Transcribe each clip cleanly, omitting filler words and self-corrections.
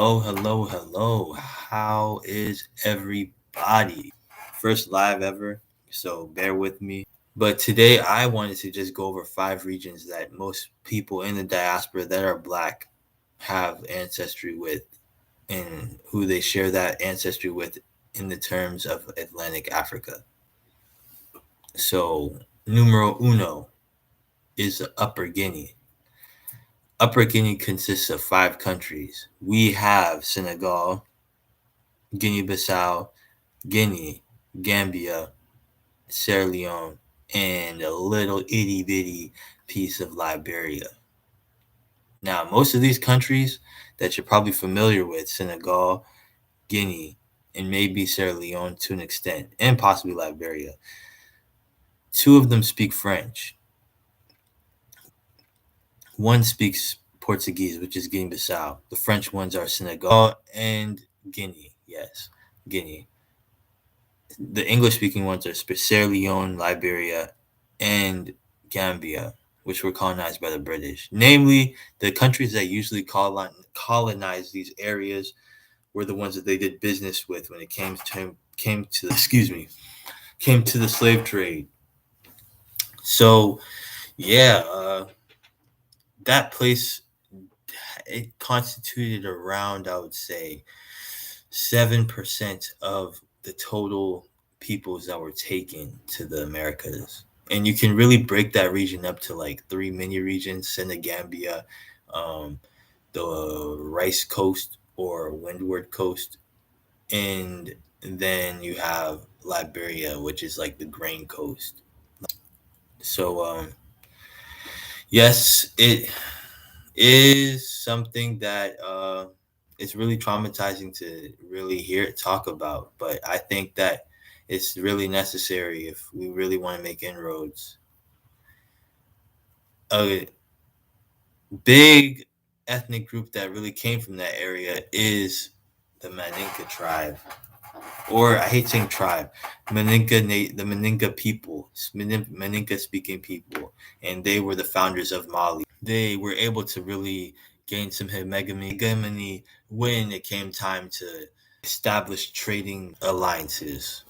Hello, hello, hello. How is everybody? First live ever, so bear with me. But today I wanted to just go over five regions that most people in the diaspora that are black have ancestry with and who they share that ancestry with in the terms of Atlantic Africa. So, numero uno is Upper Guinea. Upper Guinea consists of five countries. We have Senegal, Guinea Bissau, Guinea, Gambia, Sierra Leone, and a little itty bitty piece of Liberia. Now, most of these countries that you're probably familiar with, Senegal, Guinea, and maybe Sierra Leone to an extent, and possibly Liberia, two of them speak French. One speaks Portuguese, which is Guinea Bissau. The French ones are Senegal and Guinea. Yes, Guinea. The English speaking ones are Sierra Leone, Liberia, and Gambia, which were colonized by the British. Namely, the countries that usually colonized these areas were the ones that they did business with when it came to the slave trade. So yeah, that place, it constituted around, I would say, 7% of the total peoples that were taken to the Americas. And you can really break that region up to like three mini regions: Senegambia, um, the Rice Coast or Windward Coast, and then you have Liberia, which is like the Grain Coast. So, yes, it is something that it's really traumatizing to really hear it talk about. But I think that it's really necessary if we really want to make inroads. A big ethnic group that really came from that area is the Maninka tribe, or I hate saying tribe, the Maninka people, Maninka speaking people, and they were the founders of Mali. They were able to really gain some hegemony when it came time to establish trading alliances.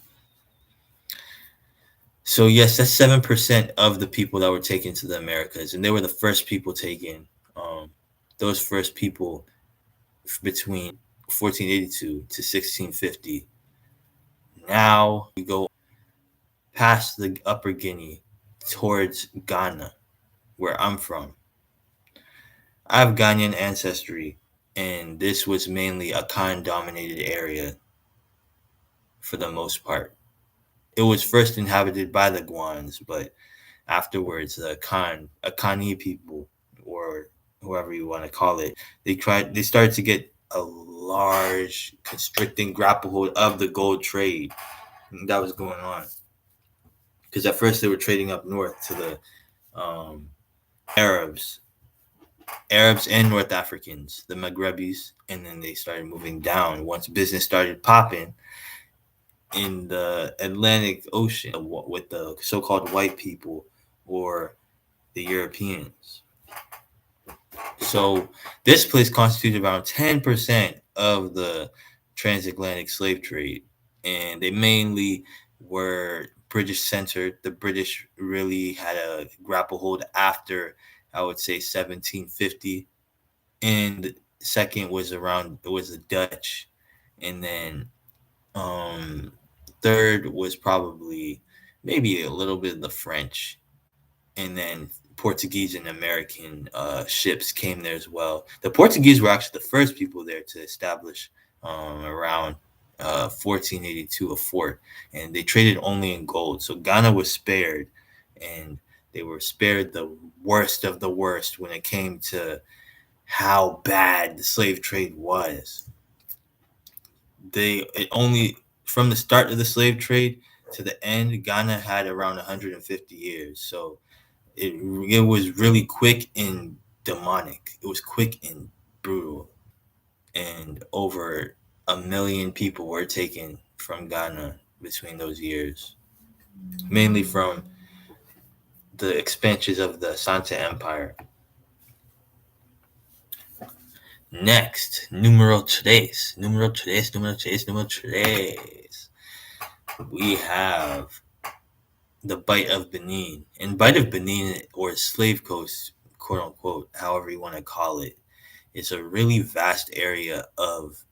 So yes, that's 7% of the people that were taken to the Americas, and they were the first people taken. Um, those first people between 1482 to 1650. Now we go past the Upper Guinea towards Ghana, where I'm from. I have Ghanaian ancestry, and this was mainly a Khan dominated area for the most part. It was first inhabited by the Guans, but afterwards, the Akani people, or whoever you want to call it, they started to get a large constricting grapple hold of the gold trade that was going on. Because at first they were trading up north to the um, Arabs, Arabs and North Africans, the Maghrebis, and then they started moving down once business started popping in the Atlantic Ocean with the so-called white people or the Europeans. So this place constituted around 10% of the transatlantic slave trade, and they mainly were British centered. The British really had a grapple hold after, I would say, 1750, and second was around it was the Dutch, and then third was probably maybe a little bit of the French, and then Portuguese and American ships came there as well. The Portuguese were actually the first people there to establish around 1482 a fort, and they traded only in gold. So Ghana was spared, and they were spared the worst of the worst when it came to how bad the slave trade was. It only from the start of the slave trade to the end, Ghana had around 150 years. So it was really quick and demonic. It was quick and brutal, and over a million people were taken from Ghana between those years, mainly from the expansions of the Santa Empire. Next, numero tres, numero tres, numero tres, numero tres. We have the Bight of Benin. And Bight of Benin, or Slave Coast, quote unquote, however you want to call it, is a really vast area of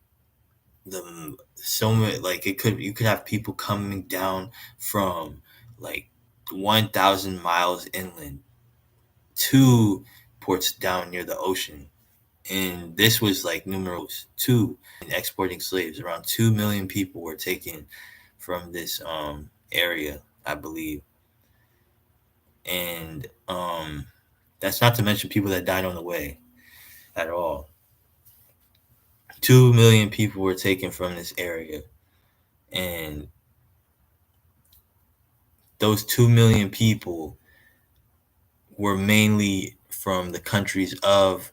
the so many, like it could you could have people coming down from like 1,000 miles inland to ports down near the ocean. And this was like numerous two in exporting slaves. Around 2 million people were taken from this area, I believe. And that's not to mention people that died on the way at all. 2 million people were taken from this area. And those 2 million people were mainly from the countries of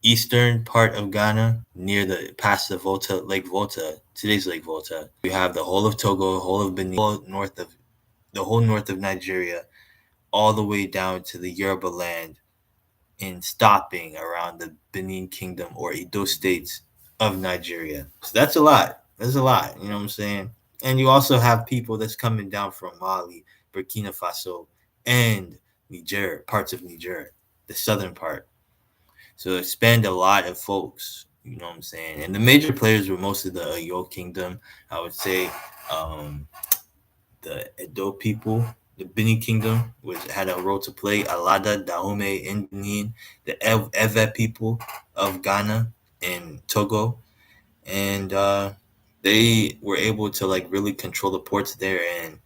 eastern part of Ghana, near the past the Volta, Lake Volta, today's Lake Volta. You have the whole of Togo, the whole of Benin, the whole north of Nigeria, all the way down to the Yoruba land, and stopping around the Benin Kingdom or Edo states of Nigeria. So that's a lot. That's a lot. You know what I'm saying? And you also have people that's coming down from Mali, Burkina Faso, and Niger, parts of Niger, the southern part. So it spanned a lot of folks. You know what I'm saying? And the major players were mostly the Oyo Kingdom. I would say the Edo people, the Benin Kingdom, which had a role to play. Alada, Dahomey, and Benin, the Ewe people of Ghana and Togo, and they were able to like really control the ports there and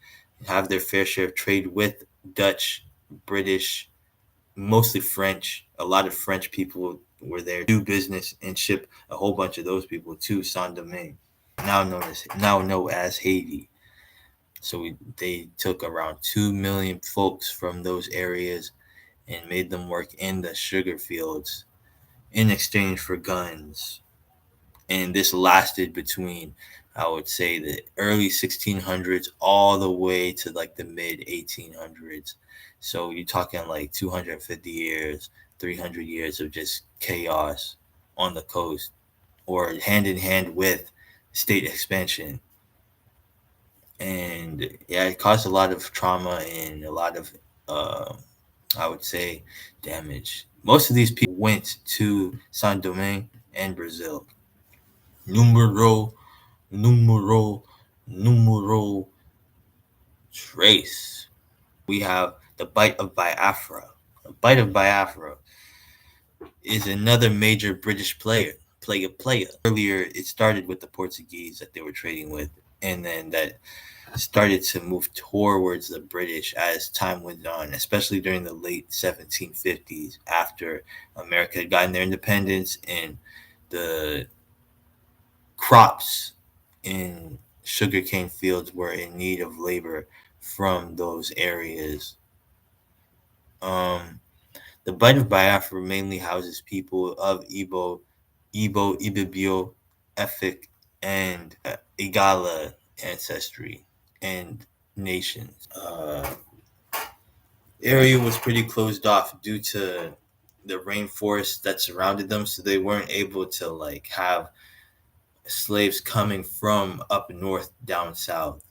have their fair share of trade with Dutch, British, mostly French. A lot of French people were there to do business and ship a whole bunch of those people to Saint Domingue, now known as Haiti. So they took around 2 million folks from those areas and made them work in the sugar fields in exchange for guns. And this lasted between, I would say, the early 1600s all the way to like the mid 1800s. So you're talking like 250 years, 300 years of just chaos on the coast, or hand in hand with state expansion. And yeah, it caused a lot of trauma and a lot of, uh, I would say, damage. Most of these people went to Saint Domingue and Brazil. Numero, numero, numero trace. We have the Bight of Biafra. The Bight of Biafra is another major British player. Earlier, it started with the Portuguese that they were trading with, and then that started to move towards the British as time went on, especially during the late 1750s after America had gotten their independence and the crops in sugarcane fields were in need of labor from those areas. Um, the Bight of Biafra mainly houses people of Ibibio, Efik, and Igala ancestry and nations. Area was pretty closed off due to the rainforest that surrounded them, so they weren't able to like have slaves coming from up north down south.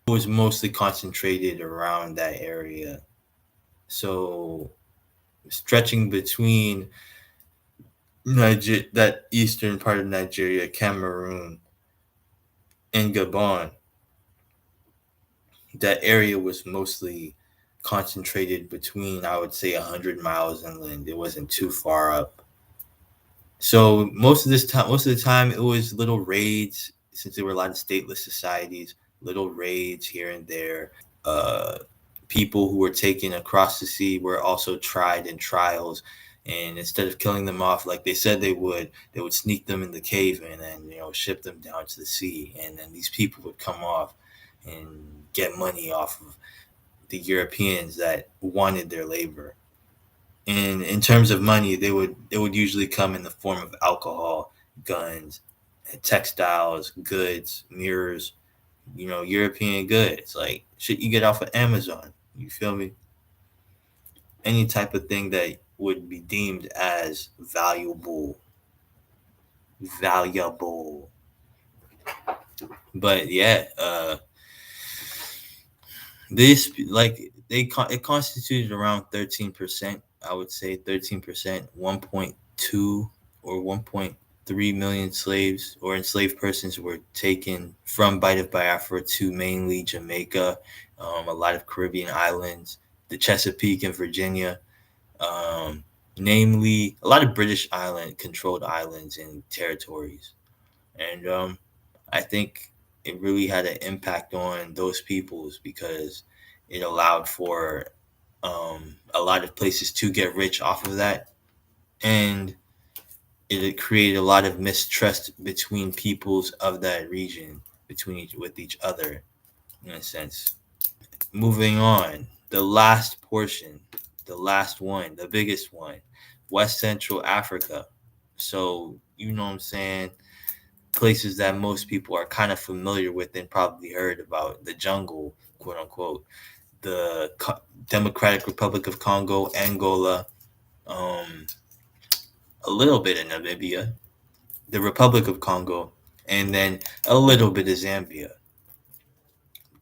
It was mostly concentrated around that area. So stretching between that eastern part of Nigeria, Cameroon, and Gabon, that area was mostly concentrated between, I would say, 100 miles inland. It wasn't too far up. So most of the time, it was little raids, since there were a lot of stateless societies, little raids here and there. Uh, People who were taken across the sea were also tried in trials. And instead of killing them off like they said they would sneak them in the cave and then ship them down to the sea. And then these people would come off and get money off of the Europeans that wanted their labor. And in terms of money, they would usually come in the form of alcohol, guns, textiles, goods, mirrors, European goods, like shit you get off of Amazon. You feel me? Any type of thing that would be deemed as valuable. valuable. But yeah, this like it constituted around 13%. I would say 13%, 1.2 or 1.3 million slaves or enslaved persons were taken from Bight of Biafra to mainly Jamaica, a lot of Caribbean islands, the Chesapeake and Virginia, um, namely a lot of British island controlled islands and territories. And I think it really had an impact on those peoples because it allowed for a lot of places to get rich off of that, and it created a lot of mistrust between peoples of that region, with each other, in a sense. Moving on, the last portion, the last one, the biggest one, West Central Africa. So you know what I'm saying, places that most people are kind of familiar with and probably heard about, the jungle, quote unquote, the Democratic Republic of Congo, Angola, um, a little bit of Namibia, the Republic of Congo, and then a little bit of Zambia.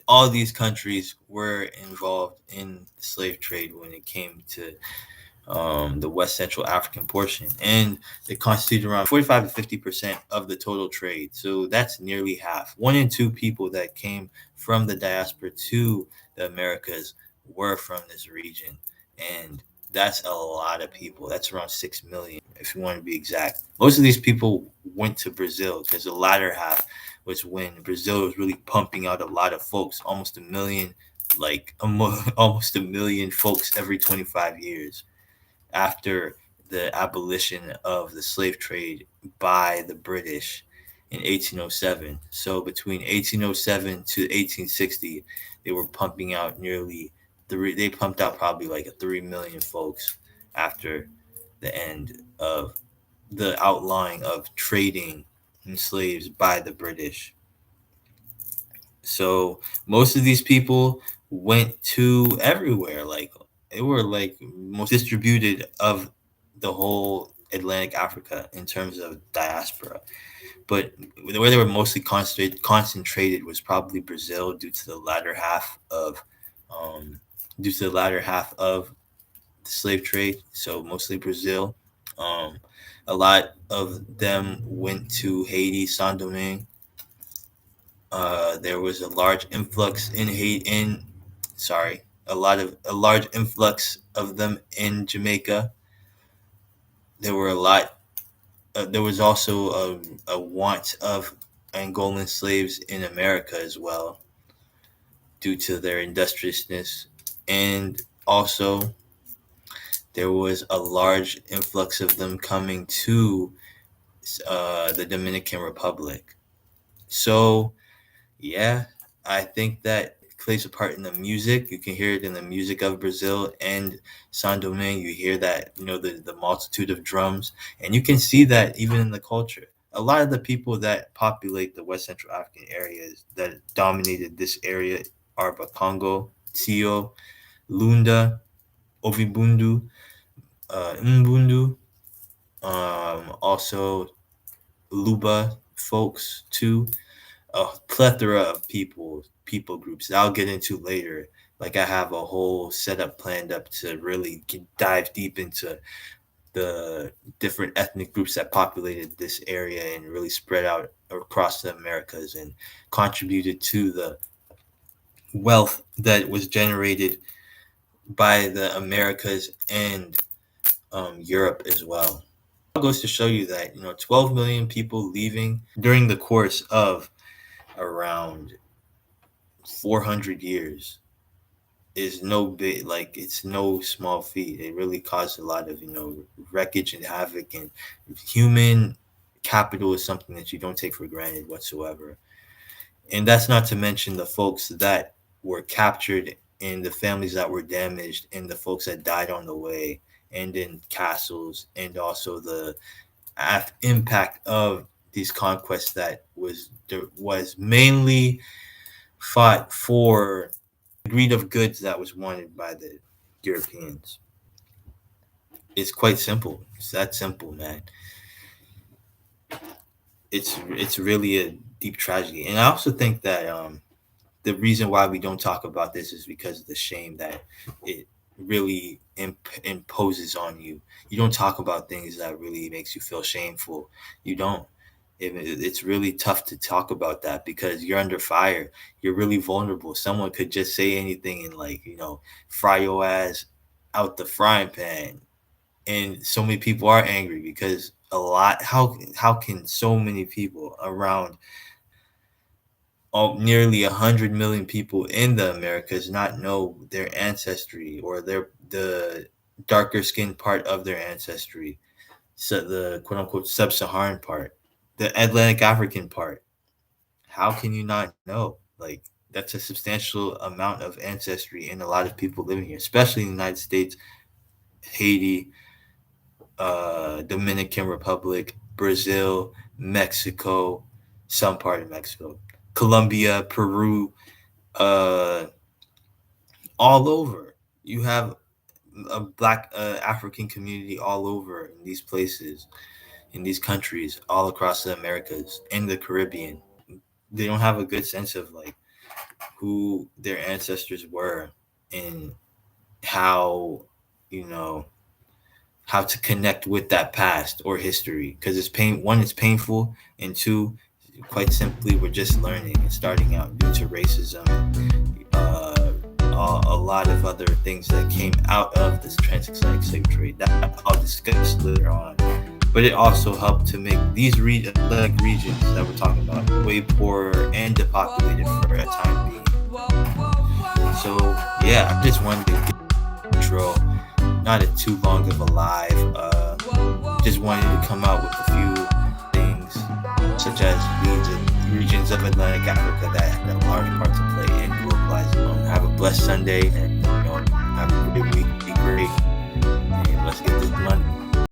All these countries were involved in the slave trade when it came to the West Central African portion, and it constitutes around 45 to 50% of the total trade. So that's nearly half. One in two people that came from the diaspora to the Americas were from this region, and that's a lot of people. That's around 6 million, if you want to be exact. Most of these people went to Brazil because the latter half was when Brazil was really pumping out a lot of folks, almost a million, almost a million folks every 25 years after the abolition of the slave trade by the British in 1807. So between 1807 to 1860, they were pumping out they pumped out probably like a 3 million folks after the end of the outlawing of trading in slaves by the British. So most of these people went to everywhere. Like they were like most distributed of the whole Atlantic Africa in terms of diaspora. But where they were mostly concentrated was probably Brazil um, due to the latter half of the slave trade. So mostly Brazil. Um, a lot of them went to Haiti, Saint Domingue. There was a large influx in Haiti. A large influx of them in Jamaica. There were a lot. There was also a want of Angolan slaves in America as well, due to their industriousness, and also there was a large influx of them coming to the Dominican Republic. So yeah, I think that plays a part in the music. You can hear it in the music of Brazil and Saint Domingue. You hear that, the multitude of drums, and you can see that even in the culture. A lot of the people that populate the West Central African areas that dominated this area are Bakongo, Tio, Lunda, Ovibundu, Mbundu, also Luba folks too, a plethora of people groups that I'll get into later. Like I have a whole setup planned up to really dive deep into the different ethnic groups that populated this area and really spread out across the Americas and contributed to the wealth that was generated by the Americas and Europe as well. It goes to show you that 12 million people leaving during the course of around 400 years is no big, like it's no small feat. It really caused a lot of wreckage and havoc, and human capital is something that you don't take for granted whatsoever. And that's not to mention the folks that were captured and the families that were damaged and the folks that died on the way and in castles, and also the impact of these conquests that was mainly fought for greed of goods that was wanted by the Europeans. It's quite simple. It's that simple, man. it's really a deep tragedy. And I also think that the reason why we don't talk about this is because of the shame that it really imposes on you. You don't talk about things that really makes you feel shameful. You don't. It's really tough to talk about that because you're under fire. You're really vulnerable. Someone could just say anything and, like, fry your ass out the frying pan. And so many people are angry because a lot. How can so many people around nearly 100 million people in the Americas not know their ancestry or the darker skinned part of their ancestry, so the quote unquote sub-Saharan part, the Atlantic African part? How can you not know? Like, that's a substantial amount of ancestry in a lot of people living here, especially in the United States, Haiti, Dominican Republic, Brazil, Mexico, some part of Mexico, Colombia, Peru, uh, all over. You have a black African community all over in these places, in these countries, all across the Americas, in the Caribbean. They don't have a good sense of, like, who their ancestors were and how, you know, how to connect with that past or history, because it's painful, and two, quite simply, we're just learning and starting out due to racism, uh, a lot of other things that came out of this transatlantic slave trade that I'll discuss later on. But it also helped to make these regions that we're talking about way poorer and depopulated for a time being. So yeah, I just wanted to get intro, not a too long of a live. Just wanted to come out with a few things, such as regions of Atlantic Africa that have a large part to play in globalizing. Have a blessed Sunday, and have a great week. Be great, and let's get this money.